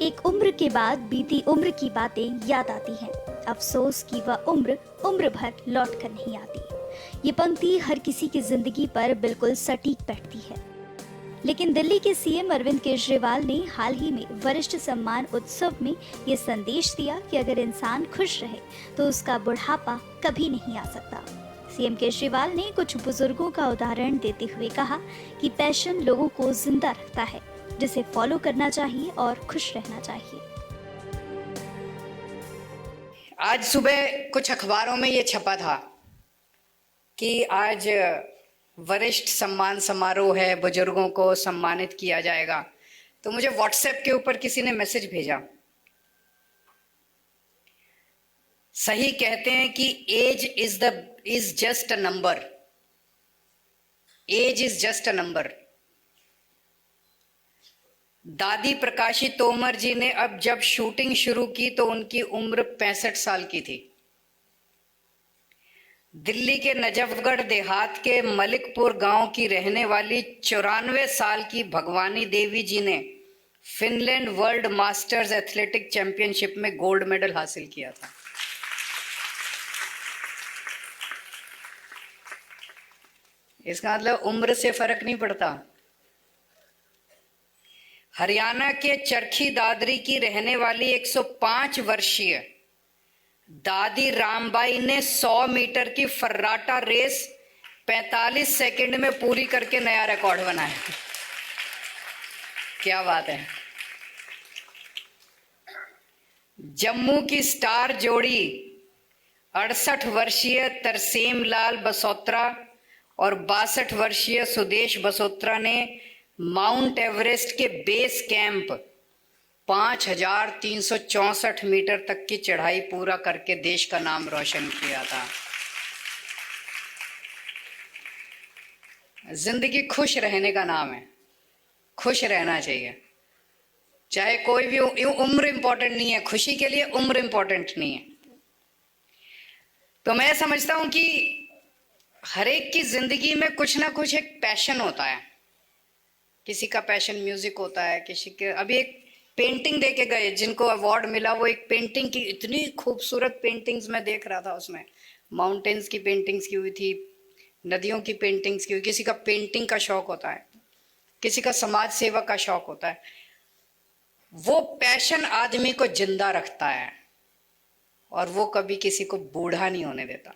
एक उम्र के बाद बीती उम्र की बातें याद आती हैं। अफसोस कि वह उम्र उम्र भर लौट कर नहीं आती। ये पंक्ति हर किसी की जिंदगी पर बिल्कुल सटीक बैठती है। लेकिन दिल्ली के सीएम अरविंद केजरीवाल ने हाल ही में वरिष्ठ सम्मान उत्सव में ये संदेश दिया कि अगर इंसान खुश रहे तो उसका बुढ़ापा कभी नहीं आ सकता। सीएम केजरीवाल ने कुछ बुजुर्गों का उदाहरण देते हुए कहा कि पैशन लोगों को जिंदा रखता है, जिसे फॉलो करना चाहिए और खुश रहना चाहिए। आज सुबह कुछ अखबारों में ये छपा था कि आज वरिष्ठ सम्मान समारोह है, बुजुर्गों को सम्मानित किया जाएगा। तो मुझे व्हाट्सएप के ऊपर किसी ने मैसेज भेजा। सही कहते हैं कि age is just a number. Age is just a number. दादी प्रकाशी तोमर जी ने अब जब शूटिंग शुरू की तो उनकी उम्र 65 साल की थी। दिल्ली के नजफगढ़ देहात के मलिकपुर गांव की रहने वाली 94 साल की भगवानी देवी जी ने Finland world masters athletic championship में गोल्ड मेडल हासिल किया था। इसका मतलब उम्र से फर्क नहीं पड़ता। हरियाणा के चरखी दादरी की रहने वाली 105 वर्षीय दादी रामबाई ने 100 मीटर की फर्राटा रेस 45 सेकंड में पूरी करके नया रिकॉर्ड बनाया। क्या बात है। जम्मू की स्टार जोड़ी 68 वर्षीय तरसेम लाल बसोत्रा और 62 वर्षीय सुदेश बसोत्रा ने माउंट एवरेस्ट के बेस कैंप 5364 मीटर तक की चढ़ाई पूरा करके देश का नाम रोशन किया था। जिंदगी खुश रहने का नाम है। खुश रहना चाहिए, चाहे कोई भी उम्र इंपॉर्टेंट नहीं है। खुशी के लिए उम्र इंपॉर्टेंट नहीं है। तो मैं समझता हूं कि हर एक की जिंदगी में कुछ ना कुछ एक पैशन होता है। किसी का पैशन म्यूजिक होता है, किसी के अभी एक पेंटिंग दे के गए जिनको अवार्ड मिला, वो एक पेंटिंग की इतनी खूबसूरत पेंटिंग्स मैं देख रहा था। उसमें माउंटेन्स की पेंटिंग्स की हुई थी, नदियों की पेंटिंग्स की हुई। किसी का पेंटिंग का शौक होता है, किसी का समाज सेवा का शौक होता है। वो पैशन आदमी को जिंदा रखता है और वो कभी किसी को बूढ़ा नहीं होने देता।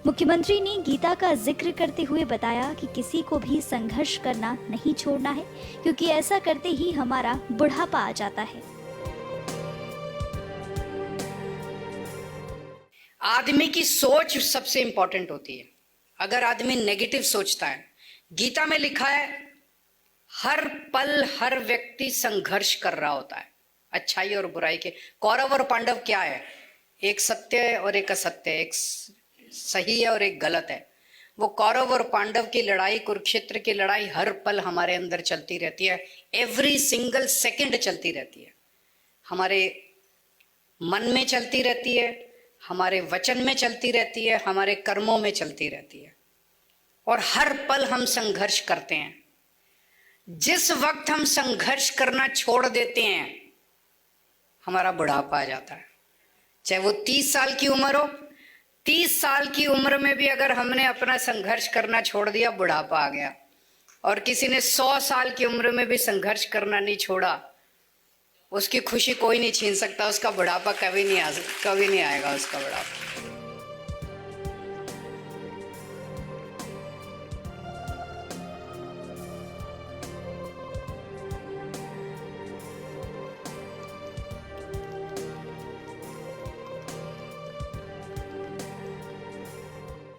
मुख्यमंत्री ने गीता का जिक्र करते हुए बताया कि किसी को भी संघर्ष करना नहीं छोड़ना है, क्योंकि ऐसा करते ही हमारा बुढ़ापा आ जाता है। आदमी की सोच सबसे इंपॉर्टेंट होती है। अगर आदमी नेगेटिव सोचता है, गीता में लिखा है हर पल हर व्यक्ति संघर्ष कर रहा होता है अच्छाई और बुराई के। कौरव और पांडव क्या है? एक सत्य है और एक असत्य है, एक सही है और एक गलत है। वो कौरव और पांडव की लड़ाई, कुरुक्षेत्र की लड़ाई हर पल हमारे अंदर चलती रहती है। एवरी सिंगल सेकंड चलती रहती है। हमारे मन में चलती रहती है, हमारे वचन में चलती रहती है, हमारे कर्मों में चलती रहती है। और हर पल हम संघर्ष करते हैं। जिस वक्त हम संघर्ष करना छोड़ देते हैं, हमारा बुढ़ापा आ जाता है। चाहे वो 30 साल की उम्र हो, 30 साल की उम्र में भी अगर हमने अपना संघर्ष करना छोड़ दिया, बुढ़ापा आ गया। और किसी ने 100 साल की उम्र में भी संघर्ष करना नहीं छोड़ा, उसकी खुशी कोई नहीं छीन सकता। उसका बुढ़ापा कभी नहीं आएगा उसका बुढ़ापा।